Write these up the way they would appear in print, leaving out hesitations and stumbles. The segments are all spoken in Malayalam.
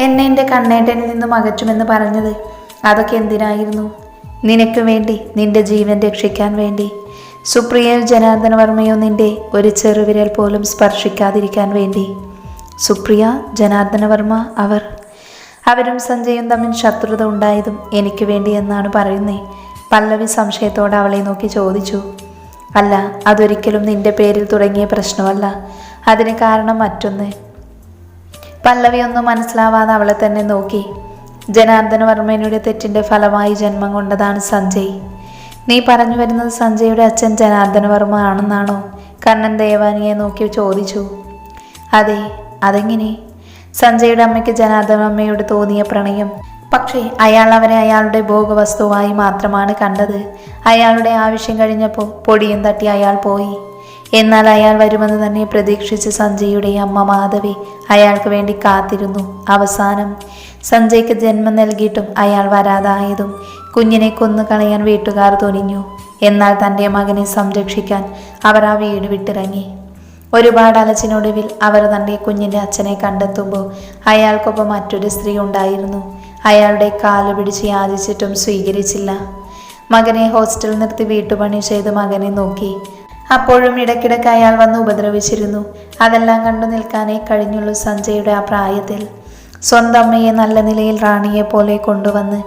എന്നെ എൻ്റെ കണ്ണേട്ടനിൽ നിന്നും അകറ്റുമെന്ന് പറഞ്ഞത്? അതൊക്കെ എന്തിനായിരുന്നു? നിനക്ക് വേണ്ടി, നിന്റെ ജീവൻ രക്ഷിക്കാൻ വേണ്ടി. സുപ്രിയയോ ജനാർദ്ദന വർമ്മയോ നിന്റെ ഒരു ചെറുവിരൽ പോലും സ്പർശിക്കാതിരിക്കാൻ വേണ്ടി. സുപ്രിയ, ജനാർദ്ദന വർമ്മ, അവരും സഞ്ജയും തമ്മിൽ ശത്രുത ഉണ്ടായതും എനിക്ക് വേണ്ടി എന്നാണ് പറയുന്നേ. പല്ലവി സംശയത്തോടെ അവളെ നോക്കി ചോദിച്ചു. അല്ല, അതൊരിക്കലും നിന്റെ പേരിൽ തുടങ്ങിയ പ്രശ്നമല്ല. അതിന് കാരണം മറ്റൊന്ന്. പല്ലവി ഒന്നും മനസ്സിലാവാതെ അവളെ തന്നെ നോക്കി. ജനാർദ്ദന വർമ്മയുടെ തെറ്റിന്റെ ഫലമായി ജന്മം കൊണ്ടതാണ് സഞ്ജയ്. നീ പറഞ്ഞു വരുന്നത് സഞ്ജയുടെ അച്ഛൻ ജനാർദ്ദന വർമ്മ ആണെന്നാണോ? കണ്ണൻ ദേവാനിയെ നോക്കി ചോദിച്ചു. അതെ. അതെങ്ങനെ? സഞ്ജയുടെ അമ്മയ്ക്ക് ജനാർദ്ദന വർമ്മയോട് തോന്നിയ പ്രണയം. പക്ഷേ അയാൾ അവരെ അയാളുടെ ഭോഗവസ്തുവായി മാത്രമാണ് കണ്ടത്. അയാളുടെ ആവശ്യം കഴിഞ്ഞപ്പോൾ പൊടിയും തട്ടി അയാൾ പോയി. എന്നാൽ അയാൾ വരുമെന്ന് തന്നെ പ്രതീക്ഷിച്ച് സഞ്ജയുടെ അമ്മ മാധവി അയാൾക്ക് വേണ്ടി കാത്തിരുന്നു. അവസാനം സഞ്ജയ്ക്ക് ജന്മം നൽകിയിട്ടും അയാൾ വരാതായതും കുഞ്ഞിനെ കൊന്നു കളയാൻ വീട്ടുകാർ തുനിഞ്ഞു. എന്നാൽ തൻ്റെ മകനെ സംരക്ഷിക്കാൻ അവർ ആ വീട് വിട്ടിറങ്ങി. ഒരുപാട് അലച്ചിനൊടുവിൽ അവർ തൻ്റെ കുഞ്ഞിൻ്റെ അച്ഛനെ കണ്ടെത്തുമ്പോൾ അയാൾക്കൊപ്പം മറ്റൊരു സ്ത്രീ ഉണ്ടായിരുന്നു. അയാളുടെ കാല് പിടിച്ച് യാചിച്ചിട്ടും സ്വീകരിച്ചില്ല. മകനെ ഹോസ്റ്റലിൽ നിർത്തി വീട്ടുപണി ചെയ്ത് മകനെ നോക്കി. അപ്പോഴും ഇടയ്ക്കിടയ്ക്ക് അയാൾ വന്ന് ഉപദ്രവിച്ചിരുന്നു. അതെല്ലാം കണ്ടു നിൽക്കാനേ കഴിഞ്ഞുള്ളൂ സഞ്ജയുടെ ആ പ്രായത്തിൽ. സ്വന്തം അമ്മയെ നല്ല നിലയിൽ റാണിയെ പോലെ കൊണ്ടുവന്ന്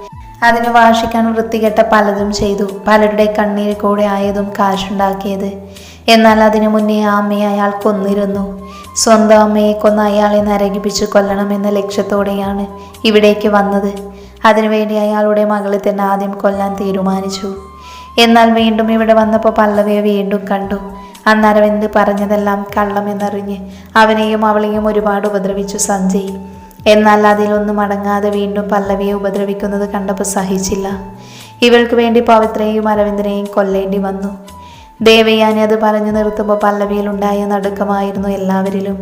അതിന് വാശിക്കാൻ വൃത്തികെട്ട പലതും ചെയ്തു. പലരുടെ കണ്ണീര് കൂടെ ആയതും കാശുണ്ടാക്കിയത്. എന്നാൽ അതിനു മുന്നേ ആ അമ്മയെ അയാൾ കൊന്നിരുന്നു. സ്വന്തം അമ്മയെ കൊന്ന അയാളെ നരകിപ്പിച്ച് കൊല്ലണമെന്ന ലക്ഷ്യത്തോടെയാണ് ഇവിടേക്ക് വന്നത്. അതിനുവേണ്ടി അയാളുടെ മകളെ തന്നെ ആദ്യം കൊല്ലാൻ തീരുമാനിച്ചു. എന്നാൽ വീണ്ടും ഇവിടെ വന്നപ്പോൾ പല്ലവിയെ വീണ്ടും കണ്ടു. അന്ന് അരവിന്ദ് പറഞ്ഞതെല്ലാം കള്ളമെന്നറിഞ്ഞ് അവനെയും അവളെയും ഒരുപാട് ഉപദ്രവിച്ചു സഞ്ജയ്. എന്നാൽ അതിലൊന്നും അടങ്ങാതെ വീണ്ടും പല്ലവിയെ ഉപദ്രവിക്കുന്നത് കണ്ടപ്പോൾ സഹിച്ചില്ല. ഇവൾക്ക് വേണ്ടി പവിത്രയെയും അരവിന്ദനെയും കൊല്ലേണ്ടി വന്നു. ദേവയാനി അത് പറഞ്ഞു നിർത്തുമ്പോൾ പല്ലവിയിലുണ്ടായ നടുക്കമായിരുന്നു എല്ലാവരിലും.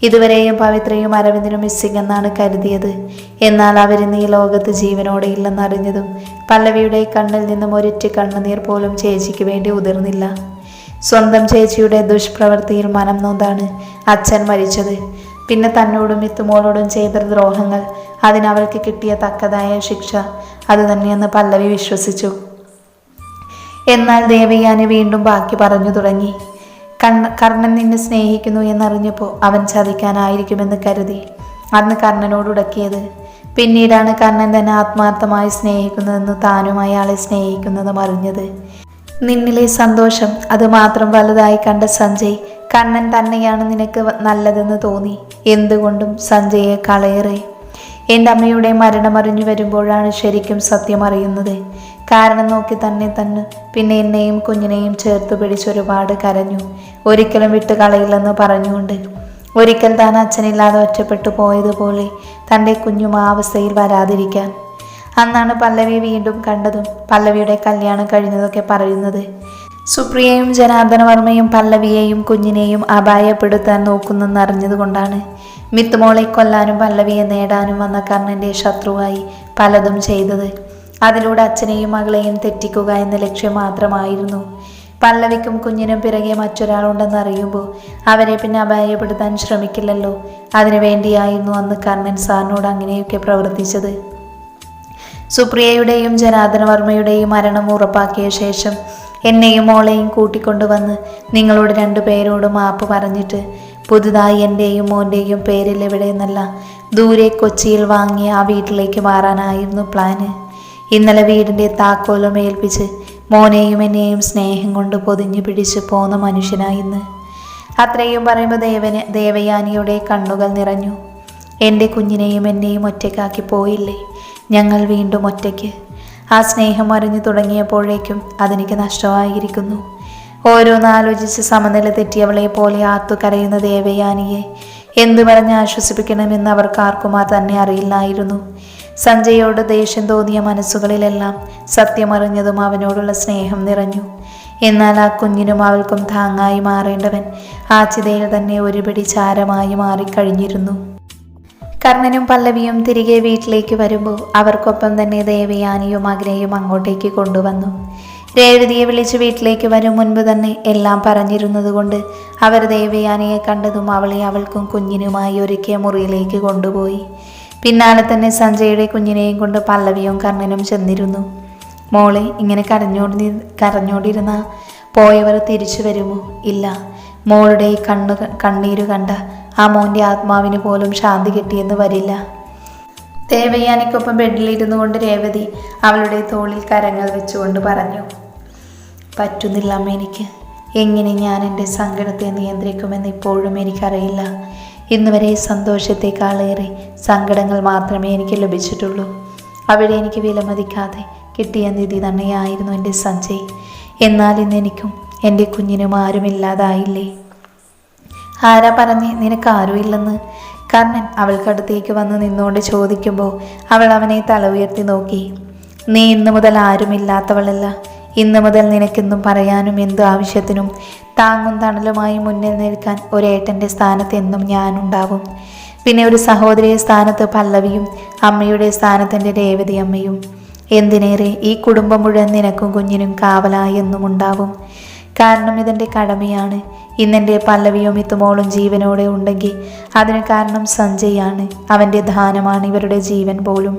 ഇതുവരെയും പവിത്രയും അരവിന്ദനും മിസ്സിംഗ് എന്നാണ് കരുതിയത്. എന്നാൽ അവരിന്ന് ഈ ലോകത്ത് ജീവനോടെ ഇല്ലെന്നറിഞ്ഞതും പല്ലവിയുടെ കണ്ണിൽ നിന്നും ഒരിറ്റ് കണ്ണുനീർ പോലും ചേച്ചിക്ക് വേണ്ടി ഉതിർന്നില്ല. സ്വന്തം ചേച്ചിയുടെ ദുഷ്പ്രവൃത്തിയിൽ മനം നൊന്താണ് അച്ഛൻ മരിച്ചത്. പിന്നെ തന്നോടും മിത്തുമോളോടും ചെയ്ത ദ്രോഹങ്ങൾ, അതിനവൾക്ക് കിട്ടിയ തക്കതായ ശിക്ഷ അത് തന്നെയെന്ന് പല്ലവി വിശ്വസിച്ചു. എന്നാൽ ദേവയാനി വീണ്ടും ബാക്കി പറഞ്ഞു തുടങ്ങി. കർണൻ നിന്നെ സ്നേഹിക്കുന്നു എന്നറിഞ്ഞപ്പോൾ അവൻ ചതിക്കാനായിരിക്കുമെന്ന് കരുതി അന്ന് കർണനോട് ഉടക്കിയത്. പിന്നീടാണ് കർണൻ തന്നെ ആത്മാർത്ഥമായി സ്നേഹിക്കുന്നതെന്ന് താനും അയാളെ സ്നേഹിക്കുന്നതും അറിഞ്ഞത്. നിന്നിലെ സന്തോഷം അത് മാത്രം വലുതായി കണ്ട സഞ്ജയ് കർണൻ തന്നെയാണ് നിനക്ക് നല്ലതെന്ന് തോന്നി. എന്തുകൊണ്ടും സഞ്ജയെ കളയേറെ. എൻ്റെ അമ്മയുടെ മരണമറിഞ്ഞു വരുമ്പോഴാണ് ശരിക്കും സത്യം അറിയുന്നത്. കാരണം നോക്കി തന്നെ പിന്നെ എന്നെയും കുഞ്ഞിനെയും ചേർത്ത് പിടിച്ചൊരുപാട് കരഞ്ഞു. ഒരിക്കലും വിട്ട് കളയില്ലെന്ന് പറഞ്ഞുകൊണ്ട്. ഒരിക്കൽ താൻ അച്ഛനില്ലാതെ ഒറ്റപ്പെട്ടു പോയതുപോലെ തൻ്റെ കുഞ്ഞും ആ അവസ്ഥയിൽ വരാതിരിക്കാൻ. അന്നാണ് പല്ലവി വീണ്ടും കണ്ടതും പല്ലവിയുടെ കല്യാണം കഴിഞ്ഞതൊക്കെ പറയുന്നത്. സുപ്രിയയും ജനാർദ്ദന വർമ്മയും പല്ലവിയെയും കുഞ്ഞിനെയും അപായപ്പെടുത്താൻ നോക്കുന്നെന്നറിഞ്ഞതുകൊണ്ടാണ് മിത്തുമോളെ കൊല്ലാനും പല്ലവിയെ നേടാനും വന്ന കർണൻ്റെ ശത്രുവായി പലതും ചെയ്തത്. അതിലൂടെ അച്ഛനെയും മകളെയും തെറ്റിക്കുക എന്ന ലക്ഷ്യം മാത്രമായിരുന്നു. പല്ലവിക്കും കുഞ്ഞിനും പിറകെ മറ്റൊരാളുണ്ടെന്നറിയുമ്പോൾ അവരെ പിന്നെ അപായപ്പെടുത്താൻ ശ്രമിക്കില്ലല്ലോ. അതിനുവേണ്ടിയായിരുന്നു അന്ന് കർണൻ സാറിനോട് അങ്ങനെയൊക്കെ പ്രവർത്തിച്ചത്. സുപ്രിയയുടെയും ജനാർദ്ദന വർമ്മയുടെയും മരണം ഉറപ്പാക്കിയ ശേഷം എന്നെയും മോളെയും കൂട്ടിക്കൊണ്ടുവന്ന് നിങ്ങളോട് രണ്ടുപേരോട് മാപ്പ് പറഞ്ഞിട്ട് പുതുതായി എൻ്റെയും മോൻ്റെയും പേരിൽ എവിടെയെന്നല്ല ദൂരെ കൊച്ചിയിൽ വാങ്ങിയ ആ വീട്ടിലേക്ക് മാറാനായിരുന്നു പ്ലാന്. ഇന്നലെ വീടിൻ്റെ താക്കോലും ഏൽപ്പിച്ച് മോനെയും എന്നെയും സ്നേഹം കൊണ്ട് പൊതിഞ്ഞു പിടിച്ച് പോന്ന മനുഷ്യനായിന്ന്. അത്രയും പറയുമ്പോൾ ദേവയാനിയുടെ കണ്ണുകൾ നിറഞ്ഞു. എൻ്റെ കുഞ്ഞിനെയും എന്നെയും ഒറ്റയ്ക്കാക്കി പോയില്ലേ ഞങ്ങൾ വീണ്ടും ഒറ്റയ്ക്ക്. ആ സ്നേഹം അറിഞ്ഞു തുടങ്ങിയപ്പോഴേക്കും അതെനിക്ക് നഷ്ടമായിരിക്കുന്നു. ഓരോന്നാലോചിച്ച് സമനില തെറ്റിയവളെ പോലെ ആർത്തു കരയുന്ന ദേവയാനിയെ എന്തു പറഞ്ഞ് ആശ്വസിപ്പിക്കണമെന്ന് അവർക്കാർക്കും തന്നെ അറിയില്ലായിരുന്നു. സഞ്ജയോട് ദേഷ്യം തോന്നിയ മനസ്സുകളിലെല്ലാം സത്യമറിഞ്ഞതും അവനോടുള്ള സ്നേഹം നിറഞ്ഞു. എന്നാൽ ആ കുഞ്ഞിനും അവൾക്കും താങ്ങായി മാറേണ്ടവൻ ആ ചിതയിൽ തന്നെ ഒരുപിടി ചാരമായി മാറിക്കഴിഞ്ഞിരുന്നു. കർണനും പല്ലവിയും തിരികെ വീട്ടിലേക്ക് വരുമ്പോൾ അവർക്കൊപ്പം തന്നെ ദേവയാനിയും മകനെയും അങ്ങോട്ടേക്ക് കൊണ്ടുവന്നു. രേവതിയെ വിളിച്ച് വീട്ടിലേക്ക് വരും മുൻപ് തന്നെ എല്ലാം പറഞ്ഞിരുന്നത് കൊണ്ട് അവർ ദേവയാനിയെ കണ്ടതും അവളെ അവൾക്കും കുഞ്ഞിനുമായി ഒരുക്കിയ മുറിയിലേക്ക് കൊണ്ടുപോയി. പിന്നാലെ തന്നെ സഞ്ജയുടെ കുഞ്ഞിനെയും കൊണ്ട് പല്ലവിയും കർണനും ചെന്നിരുന്നു. മോളെ, ഇങ്ങനെ കരഞ്ഞോണ്ടിരുന്ന പോയവർ തിരിച്ചു വരുമോ? ഇല്ല. മോളുടെ ഈ കണ്ണീരു കണ്ട ആ മോൻ്റെ ആത്മാവിന് പോലും ശാന്തി കിട്ടിയെന്ന് വരില്ല. ദേവയാനിക്കൊപ്പം ബെഡിലിരുന്നു കൊണ്ട് രേവതി അവളുടെ തോളിൽ കരങ്ങൾ വെച്ചുകൊണ്ട് പറഞ്ഞു. പറ്റുന്നില്ല അമ്മ, എനിക്ക് എങ്ങനെ ഞാൻ എൻ്റെ സങ്കടത്തെ നിയന്ത്രിക്കുമെന്ന് ഇപ്പോഴും എനിക്കറിയില്ല. ഇന്നുവരെ സന്തോഷത്തെക്കാളേറെ സങ്കടങ്ങൾ മാത്രമേ എനിക്ക് ലഭിച്ചിട്ടുള്ളൂ. അവിടെ എനിക്ക് വിലമതിക്കാതെ കിട്ടിയ നിധി തന്നെയായിരുന്നു എൻ്റെ സഞ്ജയ്. എന്നാൽ ഇന്ന് എനിക്കും എൻ്റെ കുഞ്ഞിനും ആരുമില്ലാതായില്ലേ? ആരാ പറഞ്ഞേ നിനക്കാരും ഇല്ലെന്ന്? കർണൻ അവൾക്കടുത്തേക്ക് വന്ന് നിന്നുകൊണ്ട് ചോദിക്കുമ്പോൾ അവൾ അവനെ തല ഉയർത്തി നോക്കി. നീ ഇന്നു മുതൽ ആരുമില്ലാത്തവളല്ല. ഇന്നു മുതൽ നിനക്കെന്നും പറയാനും എന്ത് ആവശ്യത്തിനും താങ്ങും തണലുമായി മുന്നിൽ നിൽക്കാൻ ഒരേട്ടൻ്റെ സ്ഥാനത്ത് എന്നും ഞാനുണ്ടാവും. പിന്നെ ഒരു സഹോദരിയുടെ സ്ഥാനത്ത് പല്ലവിയും അമ്മയുടെ സ്ഥാനത്ത് എൻ്റെ രേവതി അമ്മയും. എന്തിനേറെ ഈ കുടുംബം മുഴുവൻ നിനക്കും കുഞ്ഞിനും കാവലായി എന്നും ഉണ്ടാവും. കാരണം ഇതെൻ്റെ കടമയാണ്. ഇന്നെൻ്റെ പല്ലവിയും ഇത്തുമോളും ജീവനോടെ ഉണ്ടെങ്കിൽ അതിന് കാരണം സഞ്ജയാണ്. അവൻ്റെ ദാനമാണ് ഇവരുടെ ജീവൻ പോലും.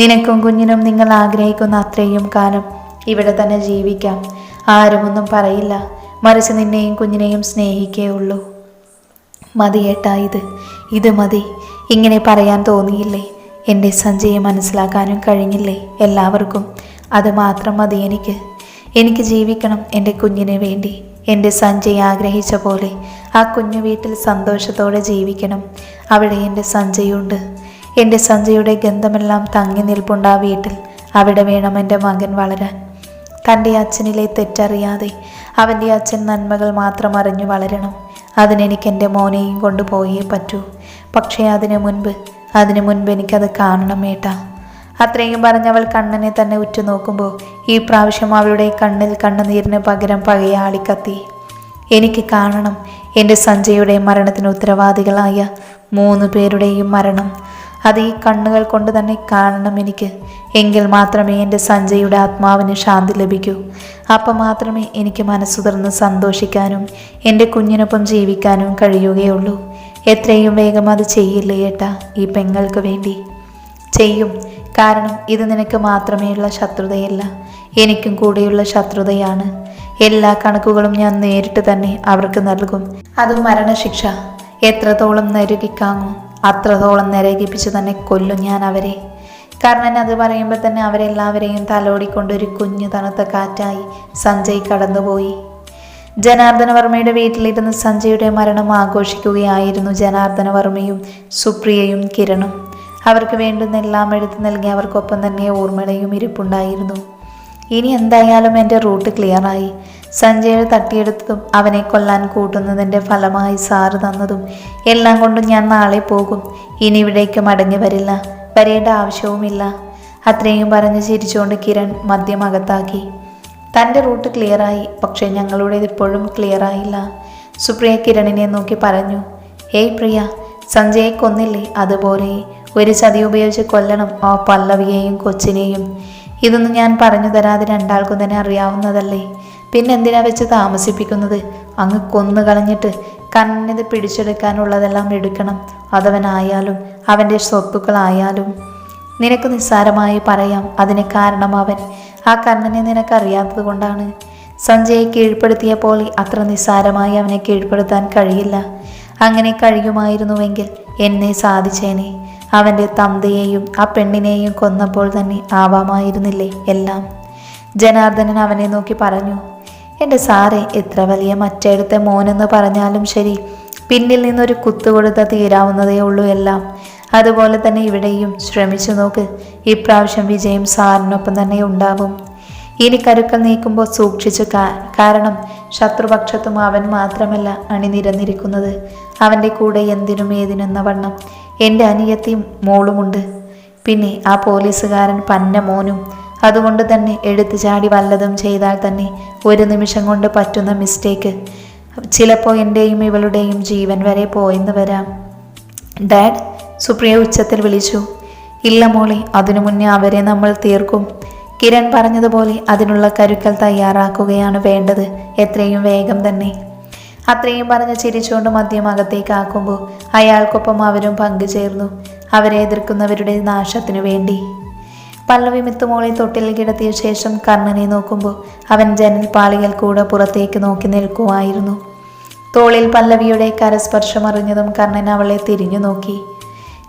നിനക്കും കുഞ്ഞിനും നിങ്ങൾ ആഗ്രഹിക്കുന്ന അത്രയും കാലം ഇവിടെ തന്നെ ജീവിക്കാം. ആരുമൊന്നും പറയില്ല. മറിച്ച് നിന്നെയും കുഞ്ഞിനെയും സ്നേഹിക്കേ ഉള്ളൂ. മതി ഏട്ടാ, ഇത് മതി. ഇങ്ങനെ പറയാൻ തോന്നിയില്ലേ? എൻ്റെ സഞ്ജയെ മനസ്സിലാക്കാനും കഴിഞ്ഞില്ലേ എല്ലാവർക്കും? അത് മാത്രം മതി എനിക്ക് ജീവിക്കണം എൻ്റെ കുഞ്ഞിന് വേണ്ടി. എൻ്റെ സഞ്ജയ് ആഗ്രഹിച്ച പോലെ ആ കുഞ്ഞു വീട്ടിൽ സന്തോഷത്തോടെ ജീവിക്കണം. അവിടെ എൻ്റെ സഞ്ജയുണ്ട്. എൻ്റെ സഞ്ജയുടെ ഗന്ധമെല്ലാം തങ്ങി നിൽപ്പുണ്ട് ആ വീട്ടിൽ. അവിടെ വേണം എൻ്റെ മകൻ വളരാൻ. തൻ്റെ അച്ഛനിലെ തെറ്ററിയാതെ അവൻ്റെ അച്ഛൻ നന്മകൾ മാത്രം അറിഞ്ഞു വളരണം. അതിനെനിക്ക് എൻ്റെ മോനെയും കൊണ്ടുപോയേ പറ്റൂ. പക്ഷേ അതിനു മുൻപ് എനിക്കത് കാണണം ഏട്ടാ. അത്രയും പറഞ്ഞവൾ കണ്ണനെ തന്നെ ഉറ്റുനോക്കുമ്പോൾ ഈ പ്രാവശ്യം അവളുടെ കണ്ണിൽ കണ്ണുനീരിന് പകരം പകയാളിക്കത്തി. എനിക്ക് കാണണം എൻ്റെ സഞ്ജയുടെ മരണത്തിന് ഉത്തരവാദികളായ 3 പേരുടെയും മരണം. അത് ഈ കണ്ണുകൾ കൊണ്ട് തന്നെ കാണണം എനിക്ക്. എങ്കിൽ മാത്രമേ എൻ്റെ സഞ്ജയുടെ ആത്മാവിന് ശാന്തി ലഭിക്കൂ. അപ്പം മാത്രമേ എനിക്ക് മനസ്സു തുറന്ന് സന്തോഷിക്കാനും എൻ്റെ കുഞ്ഞിനൊപ്പം ജീവിക്കാനും കഴിയുകയുള്ളൂ. എത്രയും വേഗം അത് ചെയ്യില്ലേ ഏട്ടാ? ഈ പെങ്ങൾക്ക് വേണ്ടി ചെയ്യും. കാരണം ഇത് നിനക്ക് മാത്രമേയുള്ള ശത്രുതയല്ല, എനിക്കും കൂടെയുള്ള ശത്രുതയാണ്. എല്ലാ കണക്കുകളും ഞാൻ നേരിട്ട് തന്നെ അവർക്ക് നൽകും. അതും മരണശിക്ഷ. എത്രത്തോളം നരകിക്കാങ്ങോ അത്രത്തോളം നരകിപ്പിച്ച് തന്നെ കൊല്ലും ഞാൻ അവരെ. കാരണം അത് പറയുമ്പോൾ തന്നെ അവരെല്ലാവരെയും തലോടിക്കൊണ്ടൊരു കുഞ്ഞു തണുത്ത കാറ്റായി സഞ്ജയ് കടന്നുപോയി. ജനാർദ്ദനവർമ്മയുടെ വീട്ടിലിരുന്ന് സഞ്ജയുടെ മരണം ആഘോഷിക്കുകയായിരുന്നു ജനാർദ്ദനവർമ്മയും സുപ്രിയയും കിരണും. അവർക്ക് വേണ്ടുന്നെല്ലാം എടുത്തു നൽകി അവർക്കൊപ്പം തന്നെ ഊർമിളയും ഇരിപ്പുണ്ടായിരുന്നു. ഇനി എന്തായാലും എൻ്റെ റൂട്ട് ക്ലിയറായി. സഞ്ജയെ തട്ടിയെടുത്തതും അവനെ കൊല്ലാൻ കൂട്ടുന്നതിൻ്റെ ഫലമായി സാറ് തന്നതും എല്ലാം കൊണ്ടും ഞാൻ നാളെ പോകും. ഇനി ഇവിടേക്ക് മടങ്ങി വരേണ്ട ആവശ്യവുമില്ല. അത്രയും പറഞ്ഞ് ചിരിച്ചുകൊണ്ട് കിരൺ മദ്യം അകത്താക്കി. തൻ്റെ റൂട്ട് ക്ലിയറായി, പക്ഷേ ഞങ്ങളുടേത് ഇപ്പോഴും ക്ലിയറായില്ല. സുപ്രിയ കിരണിനെ നോക്കി പറഞ്ഞു. ഏയ് പ്രിയ, സഞ്ജയെ കൊന്നില്ലേ? അതുപോലെ ഒരു ചതി ഉപയോഗിച്ച് കൊല്ലണം ആ പല്ലവിയെയും കൊച്ചിനെയും. ഇതൊന്നും ഞാൻ പറഞ്ഞു തരാതെ രണ്ടാൾക്കും തന്നെ അറിയാവുന്നതല്ലേ. പിന്നെന്തിനാ വെച്ച് താമസിപ്പിക്കുന്നത്? അങ്ങ് കൊന്നു കളഞ്ഞിട്ട് കണ്ണിത് പിടിച്ചെടുക്കാനുള്ളതെല്ലാം എടുക്കണം. അതവനായാലും അവൻ്റെ സ്വത്തുക്കളായാലും. നിനക്ക് നിസ്സാരമായി പറയാം. അതിന് കാരണം ആ കണ്ണനെ നിനക്കറിയാത്തത് കൊണ്ടാണ്. സഞ്ജയെ കീഴ്പ്പെടുത്തിയ പോലെ അത്ര നിസ്സാരമായി അവനെ കീഴ്പ്പെടുത്താൻ കഴിയില്ല. അങ്ങനെ കഴിയുമായിരുന്നുവെങ്കിൽ എന്നെ സാധിച്ചേനെ. അവൻ്റെ തന്തയെയും ആ പെണ്ണിനെയും കൊന്നപ്പോൾ തന്നെ ആവാമായിരുന്നില്ലേ എല്ലാം. ജനാർദ്ദനൻ അവനെ നോക്കി പറഞ്ഞു. എൻ്റെ സാറേ, എത്ര വലിയ മറ്റെടുത്ത മോനെന്ന് പറഞ്ഞാലും ശരി, പിന്നിൽ നിന്നൊരു കുത്തുകൊടുത്ത തീരാവുന്നതേ ഉള്ളൂ എല്ലാം. അതുപോലെ തന്നെ ഇവിടെയും ശ്രമിച്ചു നോക്ക്. ഇപ്രാവശ്യം വിജയം സാറിനൊപ്പം തന്നെ ഉണ്ടാവും. ഇനി കരുക്കൾ നീക്കുമ്പോൾ സൂക്ഷിച്ചു. കാരണം ശത്രുപക്ഷത്തും അവൻ മാത്രമല്ല അണിനിരന്നിരിക്കുന്നത്. അവൻ്റെ കൂടെ എന്തിനും ഏതിനെന്ന വണ്ണം എൻ്റെ അനിയത്തിയും മോളുമുണ്ട്. പിന്നെ ആ പോലീസുകാരൻ പന്ന മോനും. അതുകൊണ്ട് തന്നെ എടുത്തു ചാടി വല്ലതും ചെയ്താൽ തന്നെ ഒരു നിമിഷം കൊണ്ട് പറ്റുന്ന മിസ്റ്റേക്ക് ചിലപ്പോൾ എൻ്റെയും ഇവളുടെയും ജീവൻ വരെ പോയെന്ന് വരാം. ഡാഡ്, സുപ്രിയ ഉച്ചത്തിൽ വിളിച്ചു. ഇല്ല മോളെ, അതിനു മുന്നേ അവരെ നമ്മൾ തീർക്കും. കിരൺ പറഞ്ഞതുപോലെ അതിനുള്ള കരുക്കൾ തയ്യാറാക്കുകയാണ് വേണ്ടത്, എത്രയും വേഗം തന്നെ. അത്രയും പറഞ്ഞ് ചിരിച്ചുകൊണ്ട് മദ്യം അകത്തേക്ക് ആക്കുമ്പോൾ അയാൾക്കൊപ്പം അവരും പങ്കുചേർന്നു, അവരെ എതിർക്കുന്നവരുടെ നാശത്തിനു വേണ്ടി. പല്ലവി മിത്തുമോളെ തൊട്ടിൽ കിടത്തിയ ശേഷം കർണനെ നോക്കുമ്പോൾ അവൻ ജനൽപ്പാളികൾ കൂടെ പുറത്തേക്ക് നോക്കി നിൽക്കുമായിരുന്നു. തോളിൽ പല്ലവിയുടെ കരസ്പർശം അറിഞ്ഞതും കർണൻ അവളെ തിരിഞ്ഞു നോക്കി.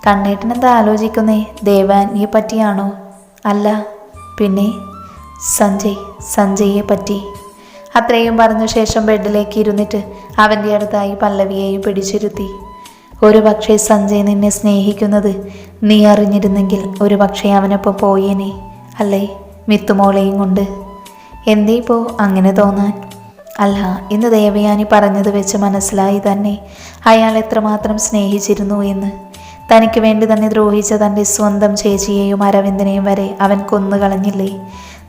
കണ്ണേട്ടൻ എന്താ ആലോചിക്കുന്നേ? ദേവാനിയെ പറ്റിയാണോ? അല്ല, പിന്നെ സഞ്ജയെ പറ്റി. അത്രയും പറഞ്ഞ ശേഷം ബെഡിലേക്ക് ഇരുന്നിട്ട് അവൻ്റെ അടുത്തായി പല്ലവിയെയും പിടിച്ചിരുത്തി. ഒരു പക്ഷേ സഞ്ജയ് നിന്നെ സ്നേഹിക്കുന്നത് നീ അറിഞ്ഞിരുന്നെങ്കിൽ ഒരു പക്ഷേ അവനൊപ്പം പോയേനെ, അല്ലേ? മിത്തുമോളെയും കൊണ്ട്. എന്തേ ഇപ്പോൾ അങ്ങനെ തോന്നാൻ? അല്ല, ഇന്ന് ദേവയാനി പറഞ്ഞത് വെച്ച് മനസ്സിലായി തന്നെ അയാൾ എത്രമാത്രം സ്നേഹിച്ചിരുന്നു എന്ന്. തനിക്ക് വേണ്ടി തന്നെ ദ്രോഹിച്ച തൻ്റെ സ്വന്തം ചേച്ചിയെയും അരവിന്ദനെയും വരെ അവൻ കൊന്നുകളഞ്ഞില്ലേ?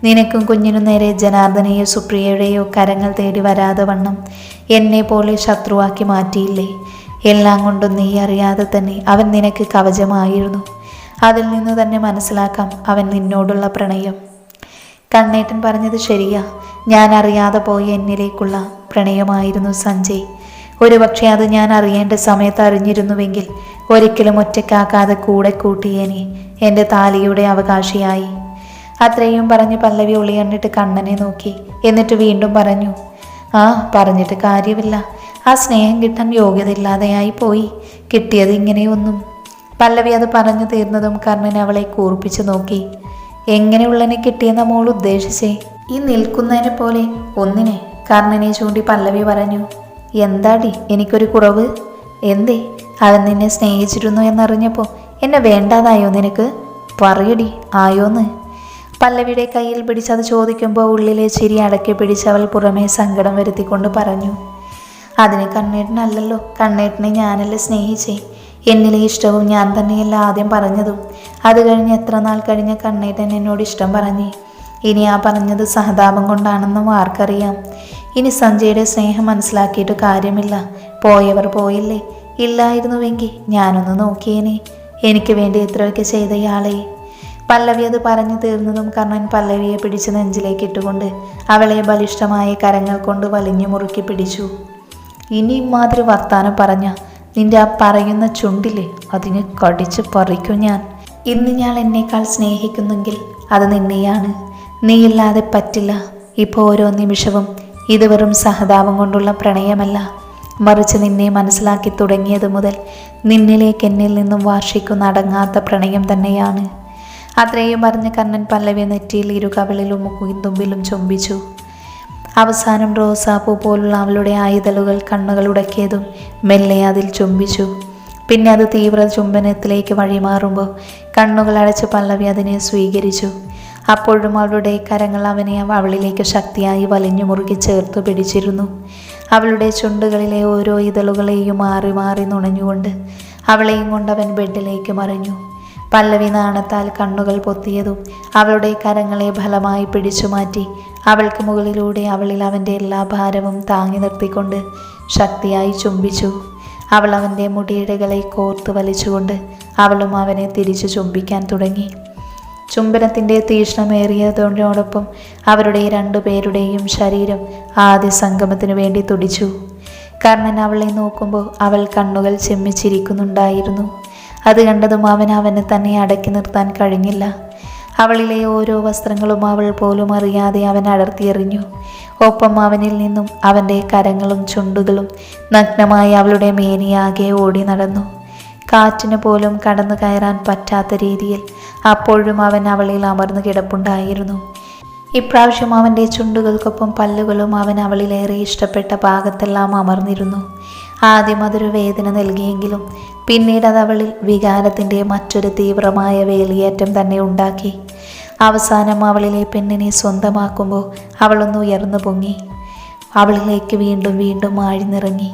നിനക്കും കുഞ്ഞിനും നേരെ ജനാർദ്ദനെയോ സുപ്രിയയുടെയോ കരങ്ങൾ തേടി വരാതെ വണ്ണം എന്നെ പോലെ ശത്രുവാക്കി മാറ്റിയില്ലേ? എല്ലാം കൊണ്ടും നീ അറിയാതെ തന്നെ അവൻ നിനക്ക് കവചമായിരുന്നു. അതിൽ നിന്ന് തന്നെ മനസ്സിലാക്കാം അവൻ നിന്നോടുള്ള പ്രണയം. കണ്ണേട്ടൻ പറഞ്ഞത് ശരിയാ. ഞാൻ അറിയാതെ പോയ എന്നിലേക്കുള്ള പ്രണയമായിരുന്നു സഞ്ജയ്. ഒരുപക്ഷെ അത് ഞാൻ അറിയേണ്ട സമയത്ത് അറിഞ്ഞിരുന്നുവെങ്കിൽ ഒരിക്കലും ഒറ്റയ്ക്കാക്കാതെ കൂടെ കൂട്ടിയേനെ എൻ്റെ താലിയുടെ അവകാശിയായി. അത്രയും പറഞ്ഞ് പല്ലവി ഒളിയണ്ണിട്ട് കണ്ണനെ നോക്കി. എന്നിട്ട് വീണ്ടും പറഞ്ഞു, പറഞ്ഞിട്ട് കാര്യമില്ല. ആ സ്നേഹം കിട്ടാൻ യോഗ്യതയില്ലാതെയായി പോയി. കിട്ടിയത് ഇങ്ങനെയൊന്നും. പല്ലവി അത് പറഞ്ഞു തീർന്നതും കർണൻ അവളെ കൂർപ്പിച്ചു നോക്കി. എങ്ങനെയുള്ളനെ കിട്ടിയെന്ന മോൾ ഉദ്ദേശിച്ചേ? ഈ നിൽക്കുന്നതിനെ പോലെ ഒന്നിനെ. കർണനെ ചൂണ്ടി പല്ലവി പറഞ്ഞു. എന്താടി എനിക്കൊരു കുറവ്? എന്തേ? അവൻ നിന്നെ സ്നേഹിച്ചിരുന്നു എന്നറിഞ്ഞപ്പോൾ എന്നെ വേണ്ടാതായോ നിനക്ക്? പറയടി, ആയോന്ന്? പല്ലവിയുടെ കയ്യിൽ പിടിച്ചത് ചോദിക്കുമ്പോൾ ഉള്ളിലെ ചിരി അടക്കി പിടിച്ചവൾ പുറമേ സങ്കടം വരുത്തിക്കൊണ്ട് പറഞ്ഞു. അതിന് കണ്ണേട്ടനല്ലല്ലോ, കണ്ണേട്ടനെ ഞാനല്ലേ സ്നേഹിച്ചേ. എന്നിലെ ഇഷ്ടവും ഞാൻ തന്നെയല്ല ആദ്യം പറഞ്ഞതും. അത് കഴിഞ്ഞ് എത്ര നാൾ കഴിഞ്ഞ കണ്ണേട്ടൻ എന്നോട് ഇഷ്ടം പറഞ്ഞേ. ഇനി ആ പറഞ്ഞത് സഹതാപം കൊണ്ടാണെന്നും ആർക്കറിയാം. ഇനി സഞ്ജയുടെ സ്നേഹം മനസ്സിലാക്കിയിട്ട് കാര്യമില്ല. പോയവർ പോയില്ലേ. ഇല്ലായിരുന്നുവെങ്കിൽ ഞാനൊന്ന് നോക്കിയേനെ, എനിക്ക് വേണ്ടി എത്രയൊക്കെ ചെയ്തയാളെ. പല്ലവി അത് പറഞ്ഞു തീർന്നതും കർണൻ പല്ലവിയെ പിടിച്ച് നെഞ്ചിലേക്ക് ഇട്ടുകൊണ്ട് അവളെ ബലിഷ്ഠമായ കരങ്ങൾ കൊണ്ട് വലിഞ്ഞു മുറുക്കി പിടിച്ചു. ഇനി ഇമാതിരി വർത്താനം പറഞ്ഞ നിന്റെ ആ പറയുന്ന ചുണ്ടില്ലേ, അതിനെ കടിച്ച് പറിക്കും ഞാൻ. ഇന്ന് ഞാൻ എന്നേക്കാൾ സ്നേഹിക്കുന്നെങ്കിൽ അത് നിന്നെയാണ്. നീയില്ലാതെ പറ്റില്ല. ഇപ്പോൾ ഓരോ നിമിഷവും ഇത് വെറും സഹതാപം കൊണ്ടുള്ള പ്രണയമല്ല, മറിച്ച് നിന്നെ മനസ്സിലാക്കി തുടങ്ങിയത് മുതൽ നിന്നിലേക്ക് എന്നിൽ നിന്നും വാർഷിക്കുന്ന അടങ്ങാത്ത പ്രണയം തന്നെയാണ്. അത്രയും പറഞ്ഞ് കണ്ണൻ പല്ലവി നെറ്റിയിൽ ഇരുകവിളിലും മുക്കുന്തുമ്പിലും ചുംബിച്ചു. അവസാനം റോസാപ്പൂ പോലുള്ള അവളുടെ ആയുധലുകൾ കണ്ണുകൾ ഉടക്കിയതും മെല്ലെ അതിൽ ചുംബിച്ചു. പിന്നെ അത് തീവ്ര ചുംബനത്തിലേക്ക് വഴിമാറുമ്പോൾ കണ്ണുകൾ അടച്ച് പല്ലവി അതിനെ സ്വീകരിച്ചു. അപ്പോഴും അവളുടെ കരങ്ങൾ അവനെ അവളിലേക്ക് ശക്തിയായി വലിഞ്ഞു മുറുകി ചേർത്തു പിടിച്ചിരുന്നു. അവളുടെ ചുണ്ടുകളിലെ ഓരോ ഇതളുകളെയും മാറി മാറി നുണഞ്ഞുകൊണ്ട് അവളെയും കൊണ്ടവൻ ബെഡിലേക്ക് മറിഞ്ഞു. പല്ലവി നാണത്താൽ കണ്ണുകൾ പൊത്തിയതും അവളുടെ കരങ്ങളെ ഫലമായി പിടിച്ചു മാറ്റി അവൾക്ക് മുകളിലൂടെ അവളിൽ അവൻ്റെ എല്ലാ ഭാരവും താങ്ങി നിർത്തിക്കൊണ്ട് ശക്തിയായി ചുംബിച്ചു. അവൾ അവൻ്റെ മുടിയിഴകളെ കോർത്ത് വലിച്ചുകൊണ്ട് അവളും അവനെ തിരിച്ചു ചുംബിക്കാൻ തുടങ്ങി. ചുംബനത്തിൻ്റെ തീക്ഷ്ണമേറിയതോടൊപ്പം അവരുടെ രണ്ടുപേരുടെയും ശരീരം ആദ്യ സംഗമത്തിനു വേണ്ടി തുടിച്ചു. കർണൻ അവളെ നോക്കുമ്പോൾ അവൾ കണ്ണുകൾ ചെമ്മിച്ചിരിക്കുന്നുണ്ടായിരുന്നു. അത് കണ്ടതും അവനെ തന്നെ അടക്കി നിർത്താൻ കഴിഞ്ഞില്ല. അവളിലെ ഓരോ വസ്ത്രങ്ങളും അവൾ പോലും അറിയാതെ അവൻ അടർത്തിയെറിഞ്ഞു. ഒപ്പം അവനിൽ നിന്നും അവൻ്റെ കരങ്ങളും ചുണ്ടുകളും നഗ്നമായി അവളുടെ മേനിയാകെ ഓടി നടന്നു. കാറ്റിന് പോലും കടന്നു കയറാൻ പറ്റാത്ത രീതിയിൽ അപ്പോഴും അവൻ അവളിൽ അമർന്നു കിടപ്പുണ്ടായിരുന്നു. ഇപ്രാവശ്യം അവൻ്റെ ചുണ്ടുകൾക്കൊപ്പം പല്ലുകളും അവൻ അവളിലേറെ ഇഷ്ടപ്പെട്ട ഭാഗത്തെല്ലാം അമർന്നിരുന്നു. ആദ്യം അതൊരു വേദന നൽകിയെങ്കിലും പിന്നീട് അത് അവളിൽ വികാരത്തിൻ്റെ മറ്റൊരു തീവ്രമായ വേലിയേറ്റം തന്നെ ഉണ്ടാക്കി. അവസാനം അവളിലെ പെണ്ണിനെ സ്വന്തമാക്കുമ്പോൾ അവളൊന്ന് ഉയർന്നു പൊങ്ങി. അവളിലേക്ക് വീണ്ടും വീണ്ടും ആഴ്ന്നിറങ്ങി.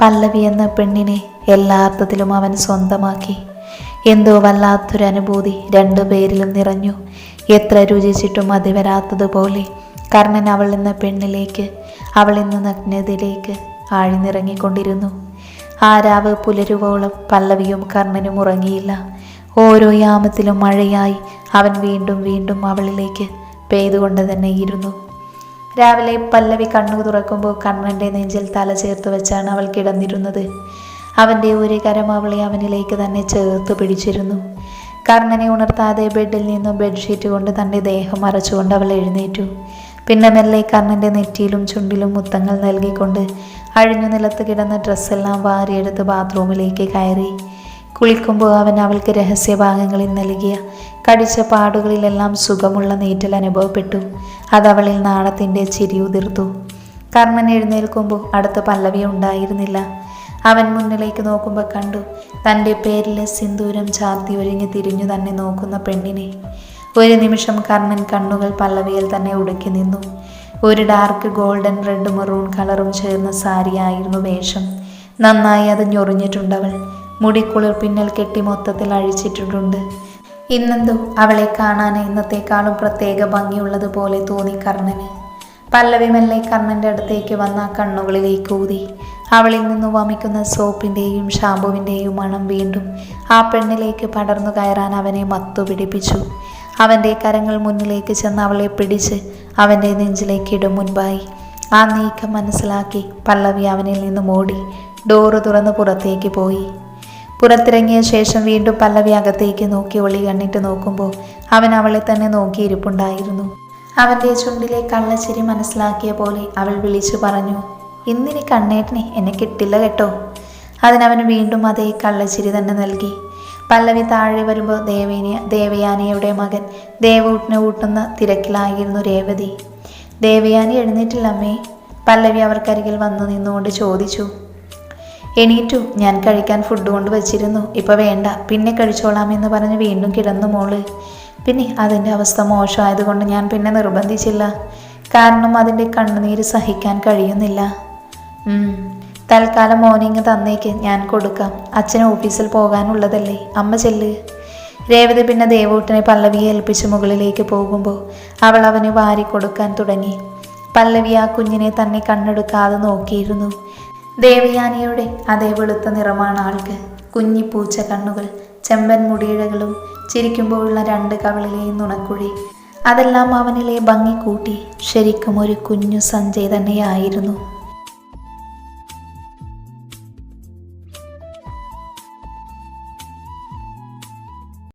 പല്ലവി എന്ന പെണ്ണിനെ എല്ലാ അർത്ഥത്തിലും അവൻ സ്വന്തമാക്കി. എന്തോ വല്ലാത്തൊരനുഭൂതി രണ്ടുപേരിലും നിറഞ്ഞു. എത്ര രുചിച്ചിട്ടും മതി വരാത്തതുപോലെ കർണൻ അവൾ എന്ന പെണ്ണിലേക്ക്, അവൾ എന്ന നഗ്നതയിലേക്ക് ആഴ്ന്നിറങ്ങിക്കൊണ്ടിരുന്നു. ആ രാവ് പുലരുവോളം പല്ലവിയും കർണനും ഉറങ്ങിയില്ല. ഓരോ യാമത്തിലും മഴയായി അവൻ വീണ്ടും വീണ്ടും അവളിലേക്ക് പെയ്തുകൊണ്ട് തന്നെ ഇരുന്നു. രാവിലെ പല്ലവി കണ്ണു തുറക്കുമ്പോൾ കർണൻ്റെ നെഞ്ചിൽ തല ചേർത്ത് വെച്ചാണ് അവൾ കിടന്നിരുന്നത്. അവൻ്റെ ഒരു കരം അവളെ അവനിലേക്ക് തന്നെ ചേർത്ത് പിടിച്ചിരുന്നു. കർണനെ ഉണർത്താതെ ബെഡിൽ നിന്നും ബെഡ്ഷീറ്റ് കൊണ്ട് തൻ്റെ ദേഹം മറച്ചുകൊണ്ട് അവൾ എഴുന്നേറ്റു. പിന്നെ മെല്ലെ കർണൻ്റെ നെറ്റിയിലും ചുണ്ടിലും മുത്തങ്ങൾ നൽകിക്കൊണ്ട് അഴിഞ്ഞു നിലത്ത് കിടന്ന ഡ്രസ്സെല്ലാം വാരിയെടുത്ത് ബാത്റൂമിലേക്ക് കയറി. കുളിക്കുമ്പോൾ അവൻ അവൾക്ക് രഹസ്യഭാഗങ്ങളിൽ നൽകിയ കടിച്ച പാടുകളിലെല്ലാം സുഖമുള്ള നീറ്റൽ അനുഭവപ്പെട്ടു. അതവളിൽ നാണത്തിൻ്റെ ചിരി ഉതിർത്തു. കർണൻ എഴുന്നേൽക്കുമ്പോൾ അടുത്ത് പല്ലവി ഉണ്ടായിരുന്നില്ല. അവൻ മുന്നിലേക്ക് നോക്കുമ്പോൾ കണ്ടു തൻ്റെ പേരിൽ സിന്ദൂരം ചാർത്തി ഒരുങ്ങി തിരിഞ്ഞു തന്നെ നോക്കുന്ന പെണ്ണിനെ. ഒരു നിമിഷം കർണൻ കണ്ണുകൾ പല്ലവിയിൽ തന്നെ ഉടുക്കി നിന്നു. ഒരു ഡാർക്ക് ഗോൾഡൻ റെഡ് മെറൂൺ കളറും ചേർന്ന സാരിയായിരുന്നു വേഷം. നന്നായി അത് ഞൊറിഞ്ഞിട്ടുണ്ടവൾ. മുടിക്കുളിർ പിന്നൽ കെട്ടി മൊത്തത്തിൽ അഴിച്ചിട്ടിട്ടുണ്ട്. ഇന്നെന്തോ അവളെ കാണാൻ ഇന്നത്തെക്കാളും പ്രത്യേക ഭംഗിയുള്ളതുപോലെ തോന്നി കർണന്. പല്ലവി മെല്ലെ കർണൻ്റെ അടുത്തേക്ക് വന്ന കണ്ണുകളിലേക്ക് ഊതി. അവളിൽ നിന്ന് വമിക്കുന്ന സോപ്പിൻ്റെയും ഷാമ്പുവിൻ്റെയും മണം വീണ്ടും ആ പെണ്ണിലേക്ക് പടർന്നു കയറാൻ അവനെ മത്തു പിടിപ്പിച്ചു. അവൻ്റെ കരങ്ങൾ മുന്നിലേക്ക് ചെന്ന് അവളെ പിടിച്ച് അവൻ്റെ നെഞ്ചിലേക്ക് ഇടും മുൻപായി. ആ നീക്കം മനസ്സിലാക്കി പല്ലവി അവനിൽ നിന്നും ഓടി ഡോറ് തുറന്ന് പുറത്തേക്ക് പോയി. പുറത്തിറങ്ങിയ ശേഷം വീണ്ടും പല്ലവി അകത്തേക്ക് നോക്കി ഒളി കണ്ണിട്ട് നോക്കുമ്പോൾ അവൻ അവളെ തന്നെ നോക്കിയിരിപ്പുണ്ടായിരുന്നു. അവൻ്റെ ചുണ്ടിലെ കള്ളച്ചിരി മനസ്സിലാക്കിയ പോലെ അവൾ വിളിച്ചു പറഞ്ഞു, ഇന്നിനി കണ്ണേട്ടനെ എന്നെ കിട്ടില്ല കേട്ടോ. അതിനവന് വീണ്ടും അതേ കള്ളച്ചിരി തന്നെ നൽകി. പല്ലവി താഴെ വരുമ്പോൾ ദേവയാനിയുടെ മകൻ ദേവൂട്ടിനെ ഊട്ടുന്ന തിരക്കിലായിരുന്നു രേവതി. ദേവയാനി എഴുന്നേറ്റില്ല അമ്മേ? പല്ലവി അവർക്കരികിൽ വന്നു നിന്നുകൊണ്ട് ചോദിച്ചു. എണീറ്റു, ഞാൻ കഴിക്കാൻ ഫുഡ് കൊണ്ട് വെച്ചിരുന്നു, ഇപ്പം വേണ്ട, പിന്നെ കഴിച്ചോളാമെന്ന് പറഞ്ഞ് വീണ്ടും കിടന്നു മോള്. പിന്നെ അതിൻ്റെ അവസ്ഥ മോശമായതുകൊണ്ട് ഞാൻ പിന്നെ നിർബന്ധിച്ചില്ല. കാരണം അതിൻ്റെ കണ്ണുനീര് സഹിക്കാൻ കഴിയുന്നില്ല. തൽക്കാലം മോർണിംഗ് തന്നേക്ക്, ഞാൻ കൊടുക്കാം. അച്ഛന് ഓഫീസിൽ പോകാനുള്ളതല്ലേ, അമ്മ ചെല്ല്. രേവതി പിന്നെ ദേവൂട്ടിനെ പല്ലവിയെ ഏൽപ്പിച്ച് മുകളിലേക്ക് പോകുമ്പോൾ അവൾ അവന് വാരി കൊടുക്കാൻ തുടങ്ങി. പല്ലവി ആ കുഞ്ഞിനെ തന്നെ കണ്ണെടുക്കാതെ നോക്കിയിരുന്നു. ദേവയാനിയുടെ അതേ വെളുത്ത നിറമാണ് ആൾക്ക്. കുഞ്ഞി പൂച്ച കണ്ണുകൾ, ചെമ്പൻ മുടിയിഴകളും ചിരിക്കുമ്പോഴുള്ള രണ്ട് കവിളിലെയും നുണക്കുഴി, അതെല്ലാം അവനിലെ ഭംഗി കൂട്ടി. ശരിക്കും ഒരു കുഞ്ഞു സഞ്ജയ് തന്നെയായിരുന്നു.